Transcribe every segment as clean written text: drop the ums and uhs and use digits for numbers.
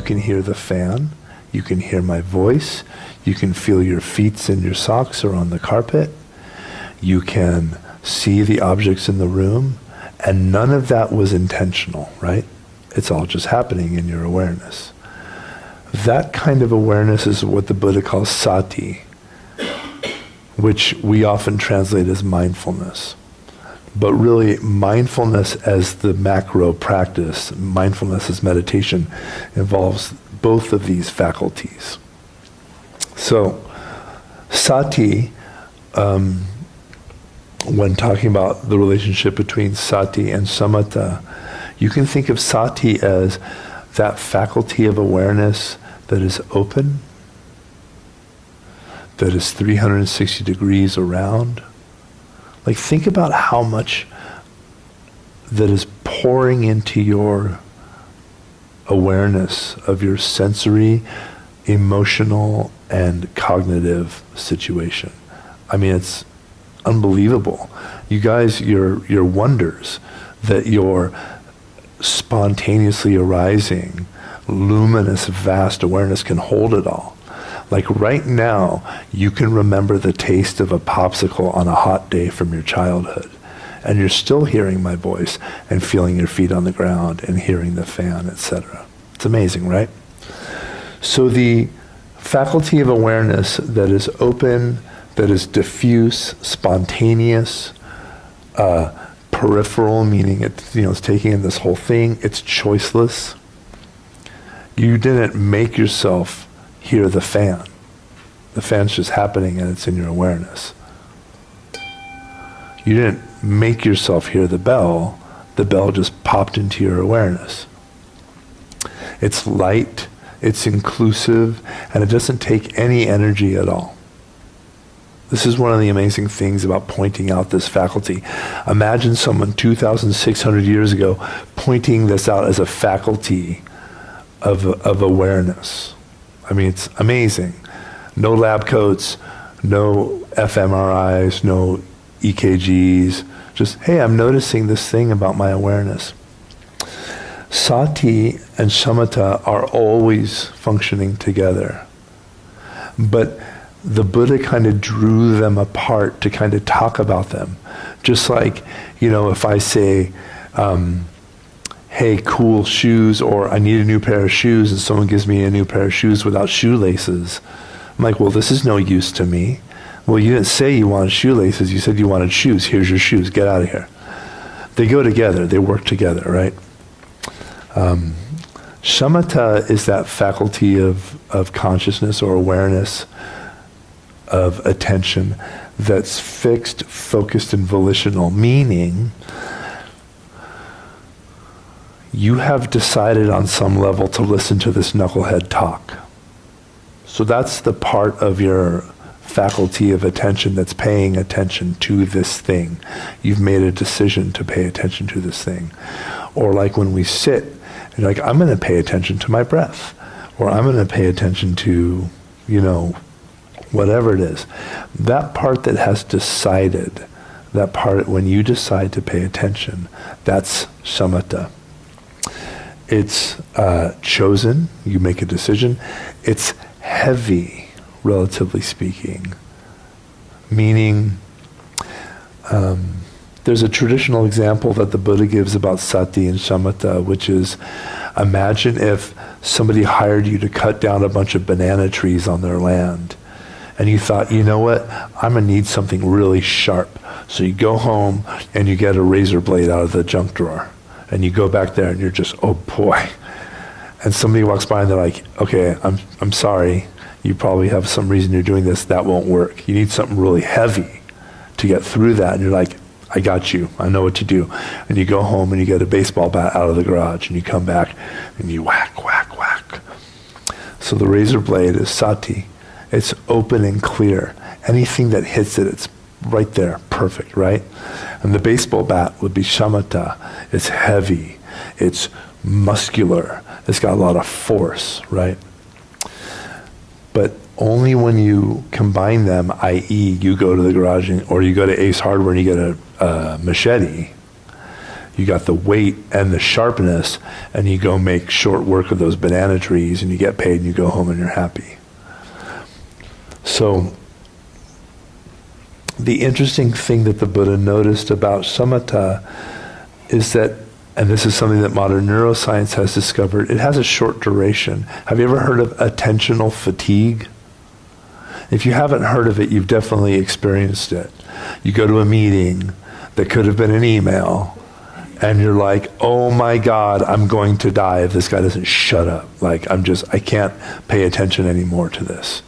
can hear the fan, you can hear my voice, you can feel your feet in your socks or on the carpet, you can see the objects in the room, and none of that was intentional, right? It's all just happening in your awareness. That kind of awareness is what the Buddha calls Sati, which we often translate as mindfulness. But really, mindfulness as the macro practice, mindfulness as meditation, involves both of these faculties. So, Sati, when talking about the relationship between Sati and Shamatha, you can think of Sati as that faculty of awareness that is open, that is 360 degrees around. Like, think about how much that is pouring into your awareness of your sensory, emotional, and cognitive situation. I mean, it's unbelievable. You guys, your wonders that your spontaneously arising, luminous, vast awareness can hold it all. Like right now, you can remember the taste of a popsicle on a hot day from your childhood, and you're still hearing my voice and feeling your feet on the ground and hearing the fan, etc. It's amazing, right? So the faculty of awareness that is open, that is diffuse, spontaneous, peripheral, meaning it's taking in this whole thing, it's choiceless. You didn't make yourself hear the fan. The fan's just happening and it's in your awareness. You didn't make yourself hear the bell just popped into your awareness. It's light, it's inclusive, and it doesn't take any energy at all. This is one of the amazing things about pointing out this faculty. Imagine someone 2,600 years ago pointing this out as a faculty of awareness. I mean, it's amazing. No lab coats, no fMRIs, no EKGs. Just, hey, I'm noticing this thing about my awareness. Sati and Shamatha are always functioning together. But the Buddha kind of drew them apart to kind of talk about them. Just like, if I say, hey, cool shoes, or I need a new pair of shoes, and someone gives me a new pair of shoes without shoelaces. I'm like, well, this is no use to me. Well, you didn't say you wanted shoelaces, you said you wanted shoes. Here's your shoes, get out of here. They go together, they work together, right? Shamatha is that faculty of consciousness or awareness, of attention, that's fixed, focused, and volitional, meaning you have decided on some level to listen to this knucklehead talk. So that's the part of your faculty of attention that's paying attention to this thing. You've made a decision to pay attention to this thing. Or like when we sit, and you're like, I'm going to pay attention to my breath. Or I'm going to pay attention to, whatever it is. That part that has decided, that part when you decide to pay attention, that's Shamatha. It's chosen, you make a decision. It's heavy, relatively speaking. Meaning, there's a traditional example that the Buddha gives about Sati and Shamatha, which is, imagine if somebody hired you to cut down a bunch of banana trees on their land. And you thought, you know what, I'm going to need something really sharp. So you go home and you get a razor blade out of the junk drawer. And you go back there and you're just, oh boy. And somebody walks by and they're like, okay, I'm sorry. You probably have some reason you're doing this. That won't work. You need something really heavy to get through that. And you're like, I got you. I know what to do. And you go home and you get a baseball bat out of the garage and you come back and you whack, whack, whack. So the razor blade is Sati. It's open and clear. Anything that hits it, it's right there, perfect, right? And the baseball bat would be Shamatha. It's heavy, it's muscular, it's got a lot of force, right? But only when you combine them, i.e. you go to the garage or you go to Ace Hardware and you get a machete, You got the weight and the sharpness, and you go make short work of those banana trees, and you get paid, and you go home and you're happy. So the interesting thing that the Buddha noticed about shamatha is that, and this is something that modern neuroscience has discovered, it has a short duration. Have you ever heard of attentional fatigue? If you haven't heard of it, you've definitely experienced it. You go to a meeting that could have been an email, and you're like, oh my God, I'm going to die if this guy doesn't shut up. Like, I can't pay attention anymore to this.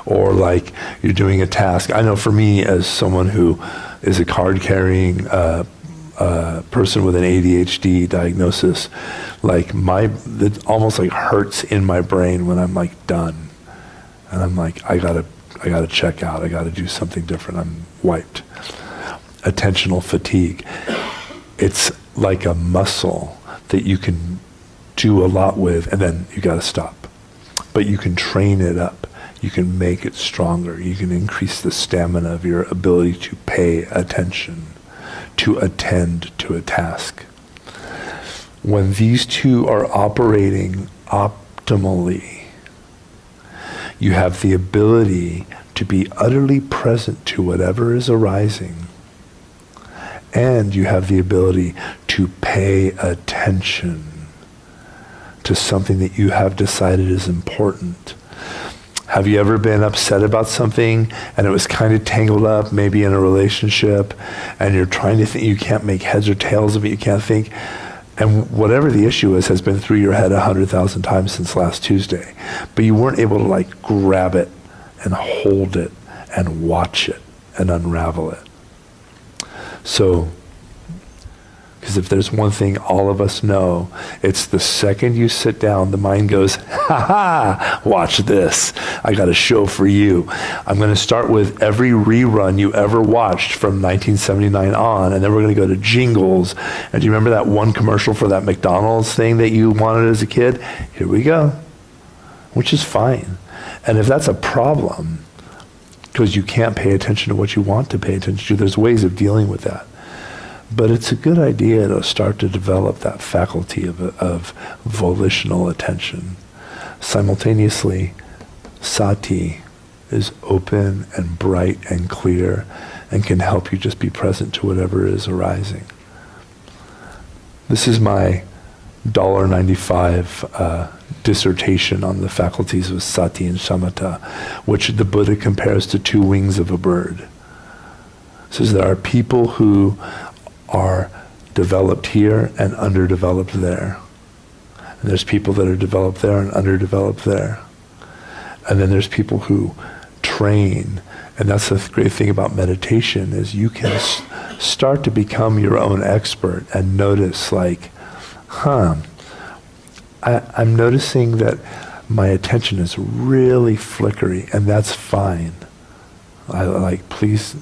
Or like, you're doing a task. I know for me, as someone who is a card-carrying person with an ADHD diagnosis, like it almost like hurts in my brain when I'm like done. And I'm like, I gotta check out. I gotta do something different. I'm wiped. Attentional fatigue. It's like a muscle that you can do a lot with, and then you gotta stop. But you can train it up. You can make it stronger. You can increase the stamina of your ability to pay attention, to attend to a task. When these two are operating optimally, you have the ability to be utterly present to whatever is arising, and you have the ability to pay attention to something that you have decided is important. Have you ever been upset about something and it was kind of tangled up, maybe in a relationship, and you're trying to think, you can't make heads or tails of it, you can't think, and whatever the issue is has been through your head 100,000 times since last Tuesday, but you weren't able to like grab it and hold it and watch it and unravel it. So, because if there's one thing all of us know, it's the second you sit down, the mind goes, ha ha, watch this. I got a show for you. I'm going to start with every rerun you ever watched from 1979 on, and then we're going to go to jingles. And do you remember that one commercial for that McDonald's thing that you wanted as a kid? Here we go. Which is fine. And if that's a problem, because you can't pay attention to what you want to pay attention to, there's ways of dealing with that. But it's a good idea to start to develop that faculty of volitional attention. Simultaneously, Sati is open and bright and clear and can help you just be present to whatever is arising. This is my $1.95 dissertation on the faculties of Sati and Shamatha, which the Buddha compares to two wings of a bird. It says there are people who are developed here and underdeveloped there. And there's people that are developed there and underdeveloped there. And then there's people who train. And that's the great thing about meditation, is you can start to become your own expert and notice like, I'm noticing that my attention is really flickery, and that's fine. Please,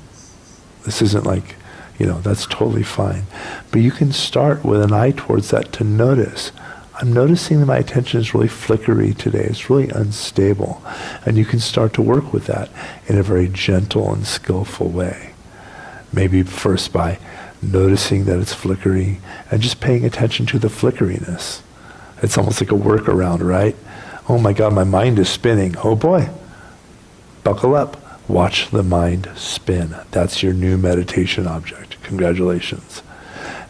this isn't like, that's totally fine. But you can start with an eye towards that to notice. I'm noticing that my attention is really flickery today. It's really unstable. And you can start to work with that in a very gentle and skillful way. Maybe first by noticing that it's flickery and just paying attention to the flickeriness. It's almost like a workaround, right? Oh my God, my mind is spinning. Oh boy, buckle up. Watch the mind spin. That's your new meditation object. Congratulations.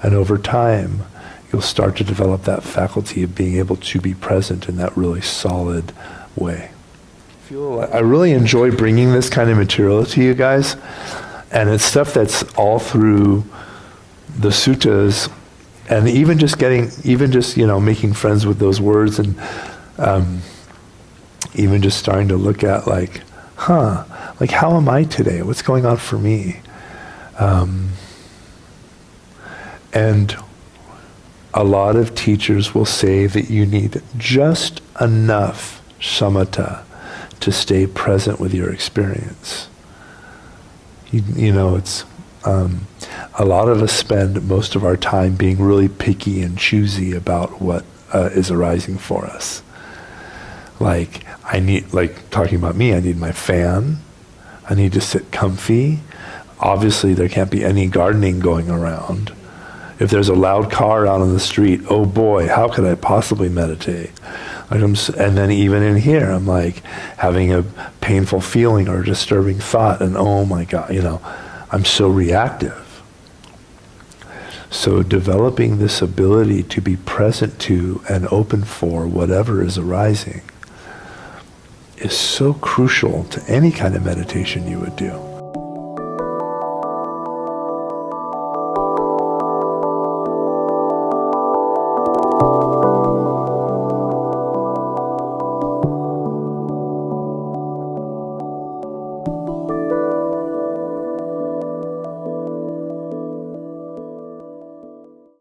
And over time, you'll start to develop that faculty of being able to be present in that really solid way. I really enjoy bringing this kind of material to you guys. And it's stuff that's all through the suttas, and even just making friends with those words, and even just starting to look at like how am I today? What's going on for me? And a lot of teachers will say that you need just enough shamatha to stay present with your experience. It's a lot of us spend most of our time being really picky and choosy about what is arising for us. Talking about me, I need my fan. I need to sit comfy. Obviously, there can't be any gardening going around. If there's a loud car out on the street, oh boy, how could I possibly meditate? Like and then even in here, I'm like having a painful feeling or a disturbing thought, and oh my God, I'm so reactive. So developing this ability to be present to and open for whatever is arising is so crucial to any kind of meditation you would do.